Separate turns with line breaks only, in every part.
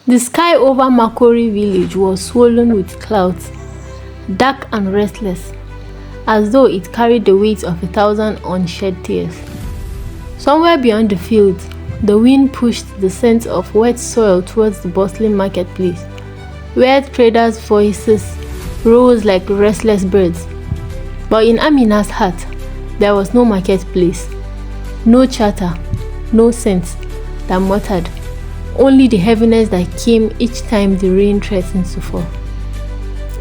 The sky over Makori village was swollen with clouds, dark and restless, as though it carried the weight of 1,000 unshed tears. Somewhere beyond the field, the wind pushed the scent of wet soil towards the bustling marketplace, where traders' voices rose like restless birds. But in Amina's heart, there was no marketplace, no chatter, no scent that muttered, only the heaviness that came each time the rain threatened to fall.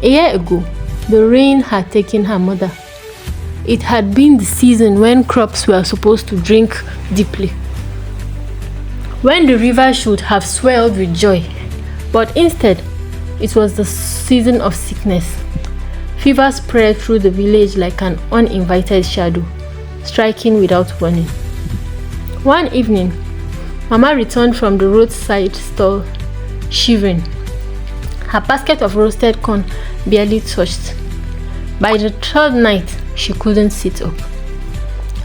A year ago, the rain had taken her mother. It had been the season when crops were supposed to drink deeply, when the river should have swelled with joy, but instead, it was the season of sickness. Fever spread through the village like an uninvited shadow, striking without warning. One evening, Mama returned from the roadside stall, shivering. Her basket of roasted corn barely touched. By the third night, she couldn't sit up.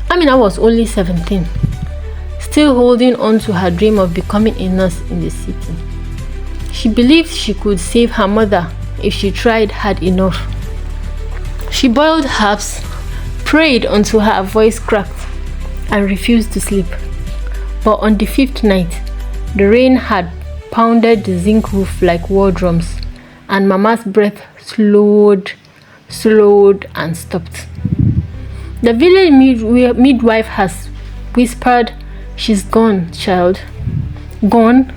Amina was only 17, still holding on to her dream of becoming a nurse in the city. She believed she could save her mother if she tried hard enough. She boiled herbs, prayed until her voice cracked, and refused to sleep. But on the fifth night, the rain had pounded the zinc roof like war drums, and Mama's breath slowed and stopped. The village midwife has whispered, "She's gone, child." Gone?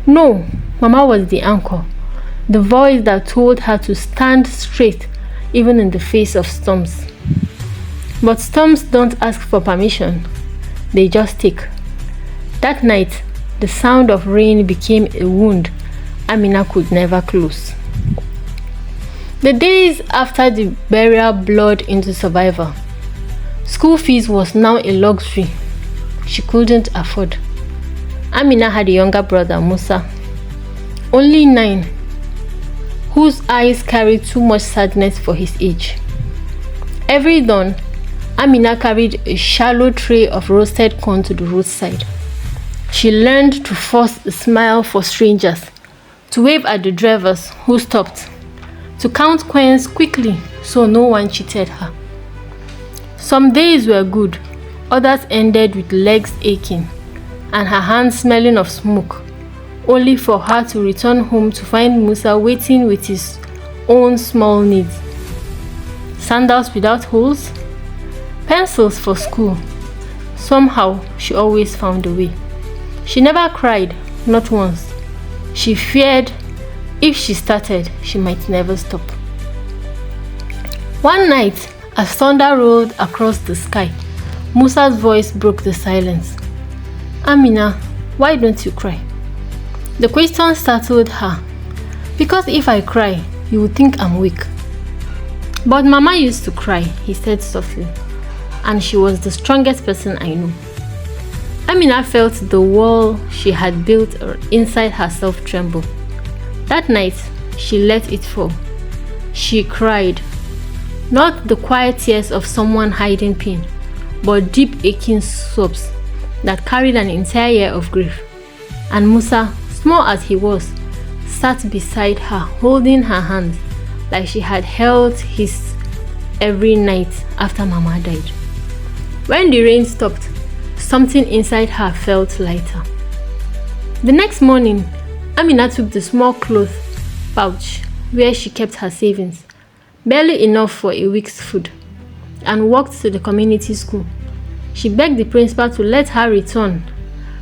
No, Mama was the anchor, the voice that told her to stand straight even in the face of storms. But storms don't ask for permission, they just take. That night, the sound of rain became a wound Amina could never close. The days after the burial blurred into survival. School fees was now a luxury she couldn't afford. Amina had a younger brother, Musa, only 9, whose eyes carried too much sadness for his age. Every dawn, Amina carried a shallow tray of roasted corn to the roadside. She learned to force a smile for strangers, to wave at the drivers who stopped, to count coins quickly so no one cheated her. Some days were good, others ended with legs aching and her hands smelling of smoke, only for her to return home to find Musa waiting with his own small needs. Sandals without holes, pencils for school. Somehow, she always found a way. She never cried, not once. She feared if she started, she might never stop. One night, as thunder rolled across the sky, Musa's voice broke the silence. "Amina, why don't you cry?" The question startled her. "Because if I cry, you would think I'm weak." "But Mama used to cry," he said softly, "and she was the strongest person I know." Amina felt the wall she had built inside herself tremble. That night, she let it fall. She cried, not the quiet tears of someone hiding pain, but deep aching sobs that carried an entire year of grief. And Musa, small as he was, sat beside her, holding her hand like she had held his every night after Mama died. When the rain stopped, something inside her felt lighter. The next morning, Amina took the small cloth pouch where she kept her savings, barely enough for a week's food, and walked to the community school. She begged the principal to let her return,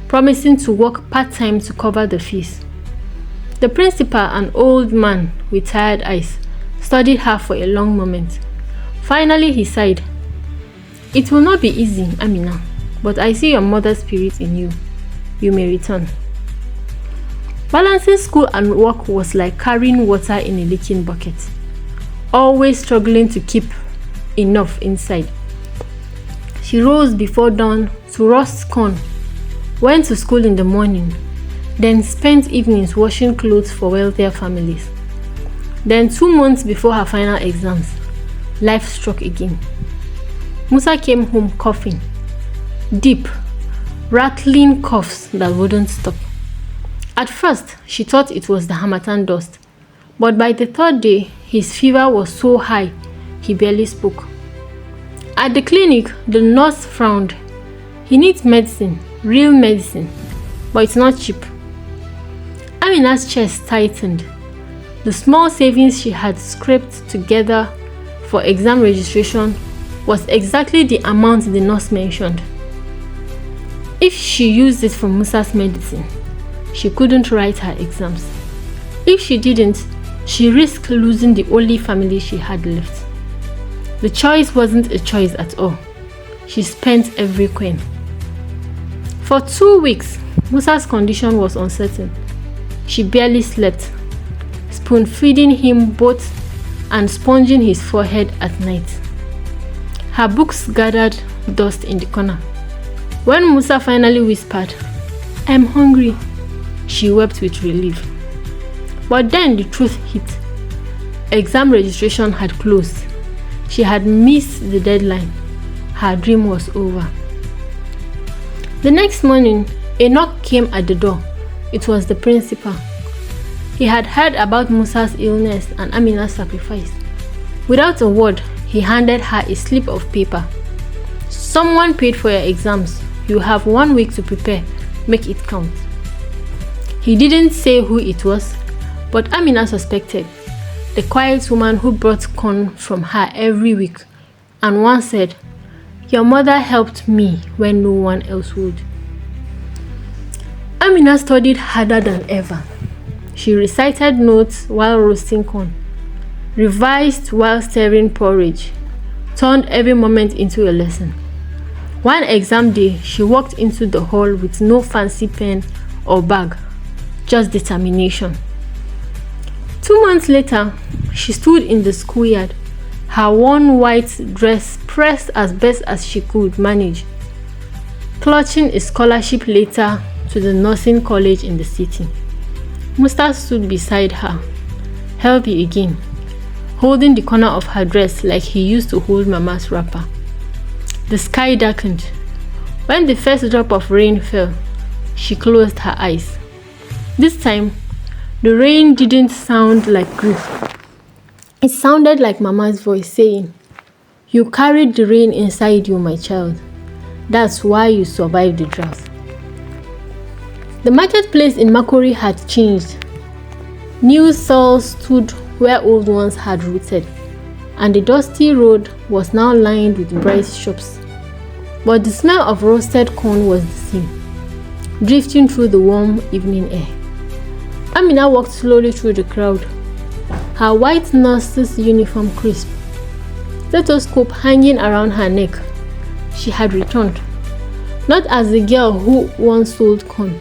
promising to work part-time to cover the fees. The principal, an old man with tired eyes, studied her for a long moment. Finally, he sighed. "It will not be easy, Amina, but I see your mother's spirit in you. You may return." Balancing school and work was like carrying water in a leaking bucket, always struggling to keep enough inside. She rose before dawn to roast corn, went to school in the morning, then spent evenings washing clothes for wealthier families. Then 2 months before her final exams, life struck again. Musa came home coughing, deep, rattling coughs that wouldn't stop. At first, she thought it was the harmattan dust, but by the third day, his fever was so high, he barely spoke. At the clinic, the nurse frowned. He needs medicine, real medicine, but it's not cheap. Amina's chest tightened. The small savings she had scraped together for exam registration was exactly the amount the nurse mentioned. If she used it for Musa's medicine, she couldn't write her exams. If she didn't, she risked losing the only family she had left. The choice wasn't a choice at all. She spent every coin. For 2 weeks, Musa's condition was uncertain. She barely slept, spoon-feeding him both and sponging his forehead at night. Her books gathered dust in the corner. When Musa finally whispered, "I'm hungry," she wept with relief. But then the truth hit. Exam registration had closed. She had missed the deadline. Her dream was over. The next morning, a knock came at the door. It was the principal. He had heard about Musa's illness and Amina's sacrifice. Without a word, he handed her a slip of paper. "Someone paid for your exams. You have 1 week to prepare. Make it count." He didn't say who it was, but Amina suspected. The quiet woman who brought corn from her every week and once said, "Your mother helped me when no one else would." Amina studied harder than ever. She recited notes while roasting corn, revised while stirring porridge, turned every moment into a lesson. One exam day, she walked into the hall with no fancy pen or bag, just determination. 2 months later, she stood in the schoolyard, her worn white dress pressed as best as she could manage, clutching a scholarship letter to the nursing college in the city. Musa stood beside her, healthy again, holding the corner of her dress like he used to hold Mama's wrapper. The sky darkened. When the first drop of rain fell, she closed her eyes. This time, the rain didn't sound like grief. It sounded like Mama's voice saying, "You carried the rain inside you, my child. That's why you survived the drought." The marketplace in Makori had changed. New stalls stood where old ones had rooted, and the dusty road was now lined with bright shops. But the smell of roasted corn was the same, drifting through the warm evening air. Amina walked slowly through the crowd, her white nurse's uniform crisp, stethoscope hanging around her neck. She had returned, not as the girl who once sold corn,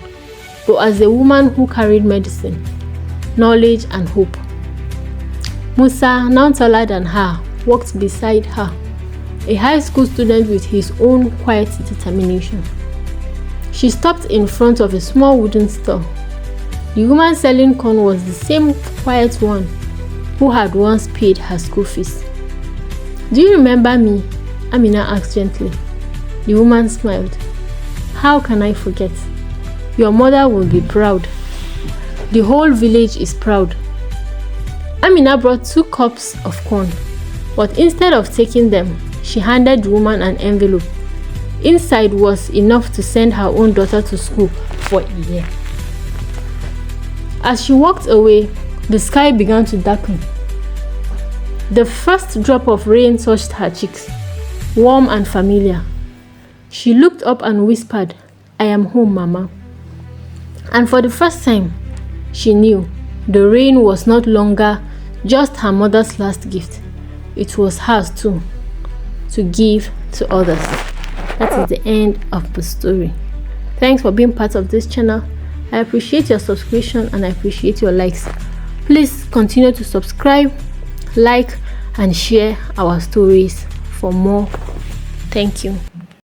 but as a woman who carried medicine, knowledge, and hope. Musa, now taller than her, walked beside her, a high school student with his own quiet determination. She stopped in front of a small wooden stall. The woman selling corn was the same quiet one who had once paid her school fees. "Do you remember me?" Amina asked gently. The woman smiled. "How can I forget? Your mother will be proud. The whole village is proud." Amina brought 2 cups of corn, but instead of taking them, she handed the woman an envelope. Inside was enough to send her own daughter to school for a year. As she walked away, the sky began to darken. The first drop of rain touched her cheeks, warm and familiar. She looked up and whispered, "I am home, Mama." And for the first time, she knew the rain was not longer just her mother's last gift. It was hers too, to give to others. That is the end of the story. Thanks for being part of this channel. I appreciate your subscription and I appreciate your likes. Please continue to subscribe, like, and share our stories for more. Thank you.